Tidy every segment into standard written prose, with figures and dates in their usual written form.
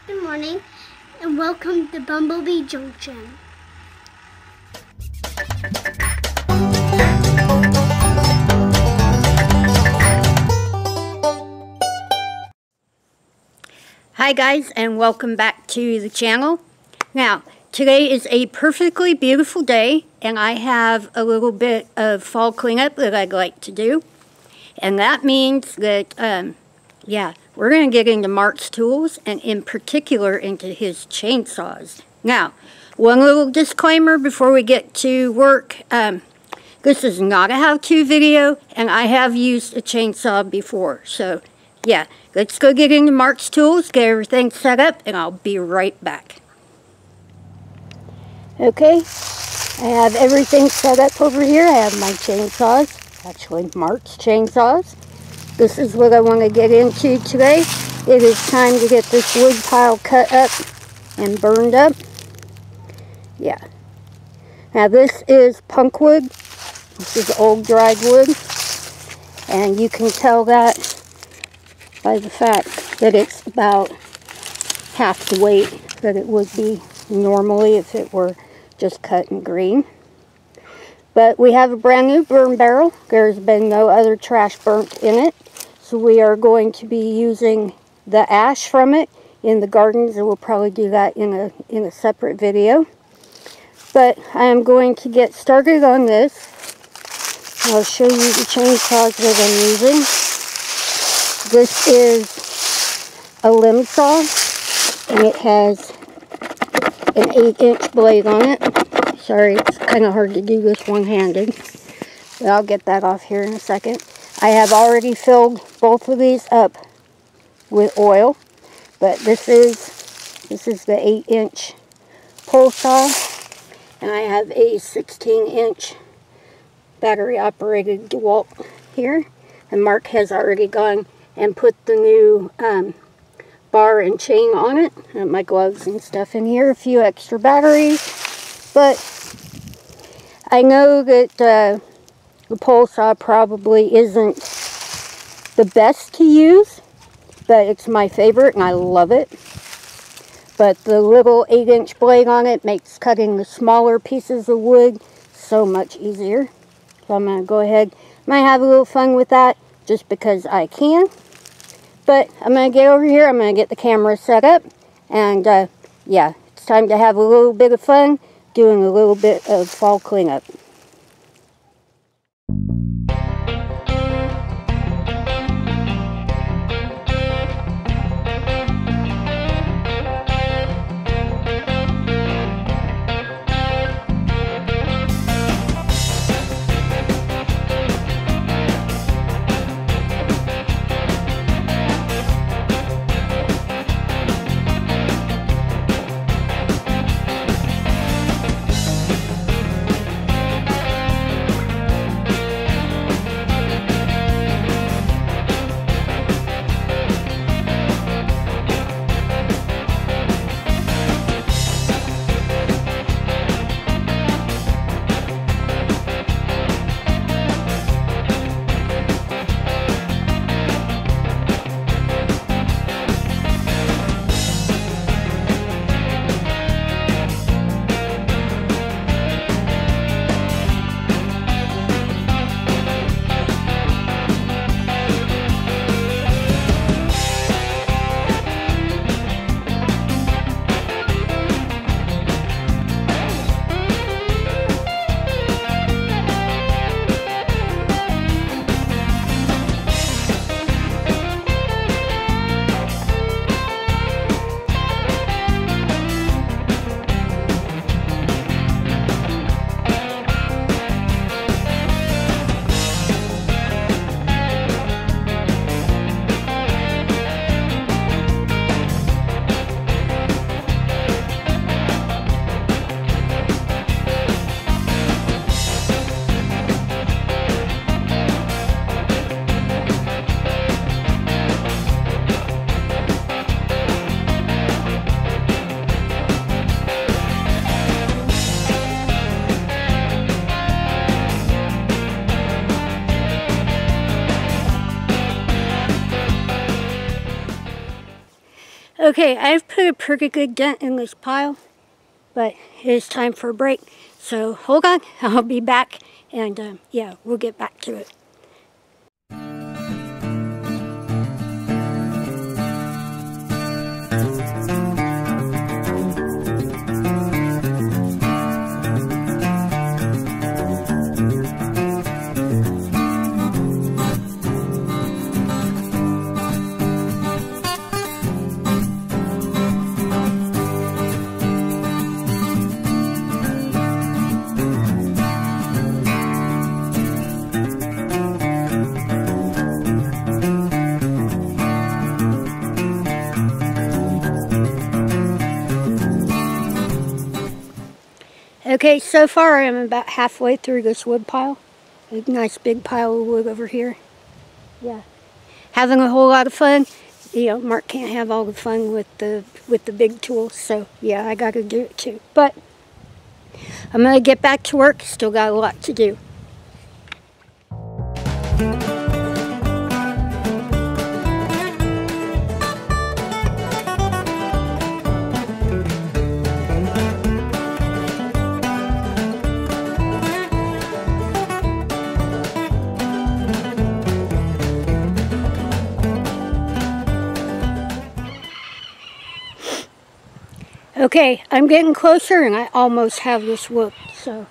Good morning and welcome to Bumblebee Junction. Hi guys, and welcome back to the channel. Now, today is a perfectly beautiful day, and I have a little bit of fall cleanup that I'd like to do. And that means that, we're going to get into Mark's tools, and in particular into his chainsaws. Now, one little disclaimer before we get to work. This is not a how-to video, and I have used a chainsaw before. So, yeah, let's go get into Mark's tools, get everything set up, and I'll be right back. Okay, I have everything set up over here. I have my chainsaws, actually Mark's chainsaws. This is what I want to get into today. It is time to get this wood pile cut up and burned up. Yeah. Now this is punk wood. This is old dried wood. And you can tell that by the fact that it's about half the weight that it would be normally if it were just cut in green. But we have a brand new burn barrel. There's been no other trash burnt in it. So we are going to be using the ash from it in the gardens, and we'll probably do that in a separate video. But I am going to get started on this. I'll show you the chainsaws that I'm using. This is a limb saw, and it has an 8-inch blade on it. Sorry, it's kind of hard to do this one-handed, but I'll get that off here in a second. I have already filled both of these up with oil, but this is the 8-inch pole saw, and I have a 16-inch battery-operated DeWalt here, and Mark has already gone and put the new bar and chain on it, and my gloves and stuff in here, a few extra batteries. But I know that the pole saw probably isn't the best to use, but it's my favorite and I love it. But the little 8-inch blade on it makes cutting the smaller pieces of wood so much easier. So I'm going to go ahead, might have a little fun with that just because I can. But I'm going to get over here, I'm going to get the camera set up, and yeah, it's time to have a little bit of fun doing a little bit of fall cleanup. Okay, I've put a pretty good dent in this pile, but it is time for a break. So hold on, I'll be back, and yeah, we'll get back to it. Okay, so far I'm about halfway through this wood pile. A nice big pile of wood over here. Yeah, having a whole lot of fun. You know, Mark can't have all the fun with the big tools, so yeah, I gotta do it too. But I'm gonna get back to work. Still got a lot to do. Okay, I'm getting closer and I almost have this whooped. So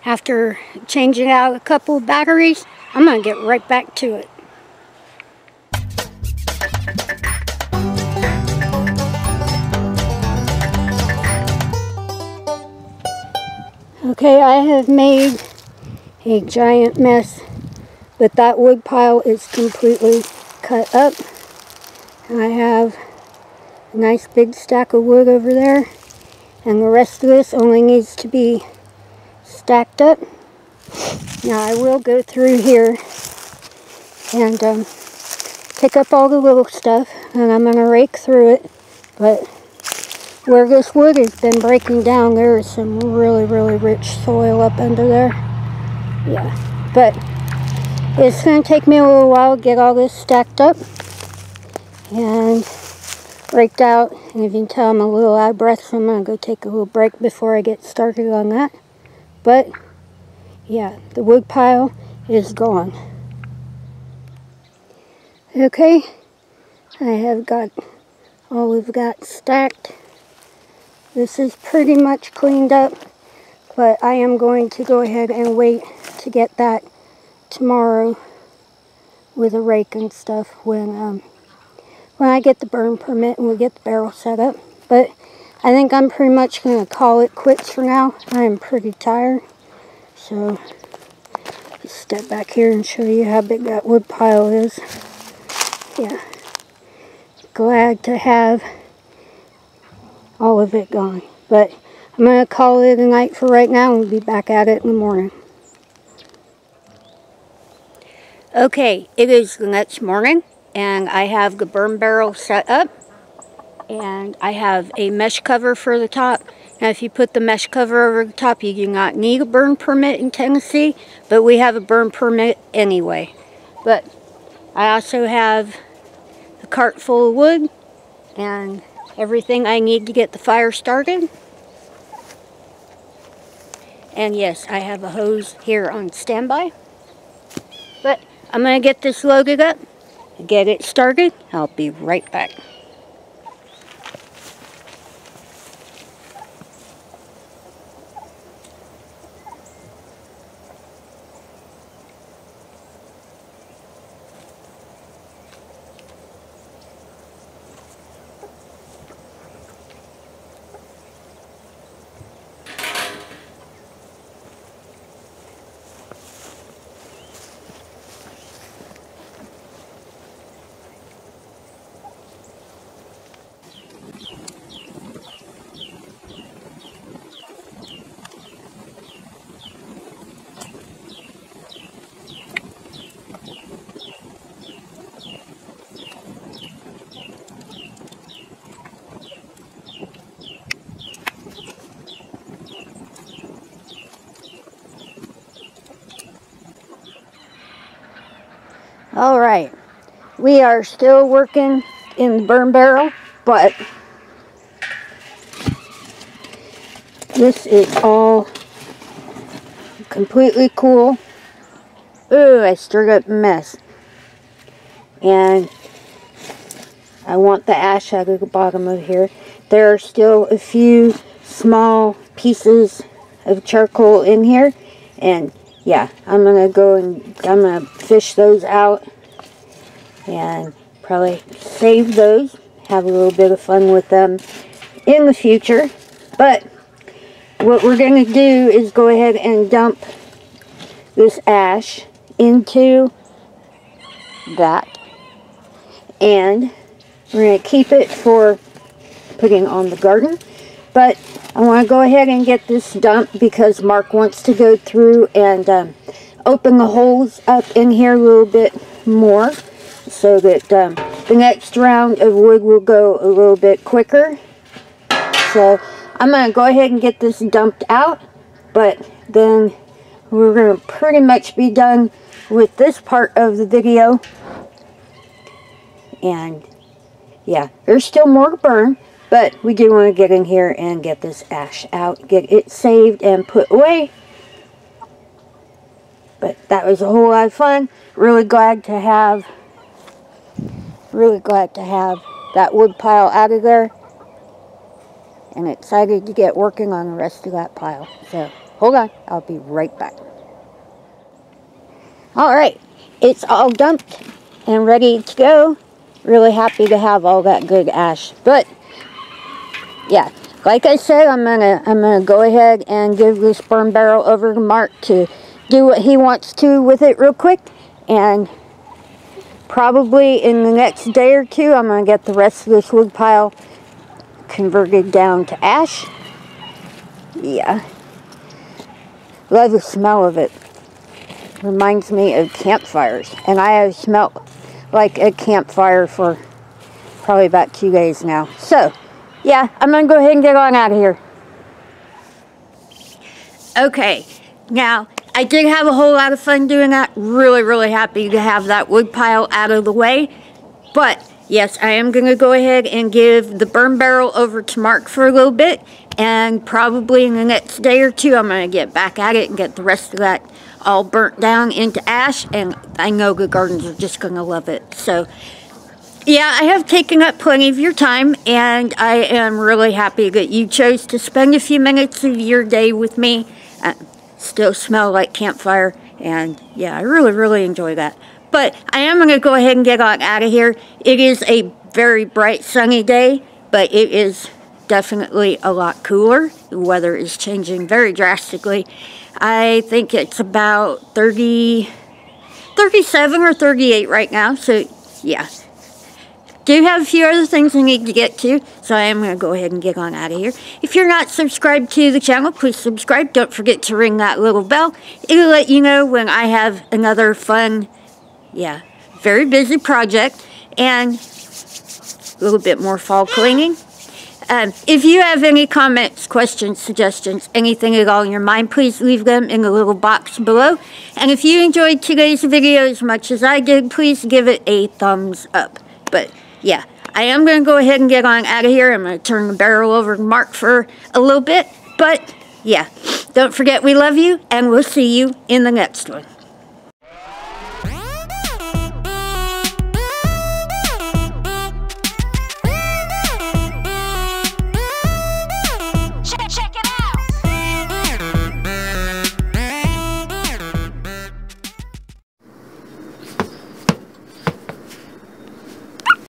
after changing out a couple of batteries, I'm gonna get right back to it. Okay, I have made a giant mess, but that wood pile is completely cut up. I have a nice big stack of wood over there, and the rest of this only needs to be stacked up. Now I will go through here and pick up all the little stuff, and I'm going to rake through it, but where this wood has been breaking down, there is some really rich soil up under there. Yeah, but it's going to take me a little while to get all this stacked up and raked out, and if you can tell I'm a little out of breath, so I'm going to go take a little break before I get started on that. But yeah, the wood pile is gone. Okay, I have got all we've got stacked. This is pretty much cleaned up, but I am going to go ahead and wait to get that tomorrow with a rake and stuff when I get the burn permit and we get the barrel set up. But I think I'm pretty much going to call it quits for now. I am pretty tired. So, let's step back here and show you how big that wood pile is. Yeah. Glad to have all of it gone. But I'm going to call it a night for right now, and we'll be back at it in the morning. Okay, it is the next morning, and I have the burn barrel set up, and I have a mesh cover for the top. Now if you put the mesh cover over the top, you do not need a burn permit in Tennessee, but we have a burn permit anyway. But I also have a cart full of wood and everything I need to get the fire started. And yes, I have a hose here on standby. But I'm going to get this loaded up, get it started. I'll be right back. All right, we are still working in the burn barrel. but this is all completely cool. Ooh, I stirred up a mess. And I want the ash out of the bottom of here. There are still a few small pieces of charcoal in here. And yeah, I'm going to go and I'm going to fish those out. And probably save those. Have a little bit of fun with them in the future. But what we're going to do is go ahead and dump this ash into that. And we're going to keep it for putting on the garden. But I want to go ahead and get this dumped because Mark wants to go through and open the holes up in here a little bit more so that the next round of wood will go a little bit quicker. So I'm going to go ahead and get this dumped out, but then we're going to pretty much be done with this part of the video. And yeah, there's still more to burn, but we do want to get in here and get this ash out, get it saved and put away. But that was a whole lot of fun. Really glad to have that wood pile out of there. And excited to get working on the rest of that pile. So, hold on. I'll be right back. Alright. It's all dumped and ready to go. Really happy to have all that good ash. But, yeah. Like I said, I'm gonna go ahead and give this burn barrel over to Mark to do what he wants to with it real quick. And probably in the next day or two, I'm going to get the rest of this wood pile converted down to ash. Yeah. Love the smell of it. Reminds me of campfires. And I have smelled like a campfire for probably about 2 days now. So, yeah, I'm going to go ahead and get on out of here. Okay, now, I did have a whole lot of fun doing that. Really, really happy to have that wood pile out of the way. But yes, I am going to go ahead and give the burn barrel over to Mark for a little bit. And probably in the next day or two, I'm going to get back at it and get the rest of that all burnt down into ash. And I know the gardens are just going to love it. So, yeah, I have taken up plenty of your time. And I am really happy that you chose to spend a few minutes of your day with me. Still smell like campfire. And, yeah, I really, really enjoy that. But I am going to go ahead and get on out of here. It is a very bright sunny day, but it is definitely a lot cooler. The weather is changing very drastically. I think it's about 37 or 38 right now, so yeah. Do have a few other things I need to get to, so I am going to go ahead and get on out of here. If you're not subscribed to the channel, please subscribe. Don't forget to ring that little bell. It'll let you know when I have another fun, yeah, very busy project and a little bit more fall cleaning. If you have any comments, questions, suggestions, anything at all in your mind, please leave them in the little box below. And if you enjoyed today's video as much as I did, please give it a thumbs up. But yeah, I am going to go ahead and get on out of here. I'm going to turn the barrel over to Mark for a little bit. But yeah, don't forget we love you, and we'll see you in the next one.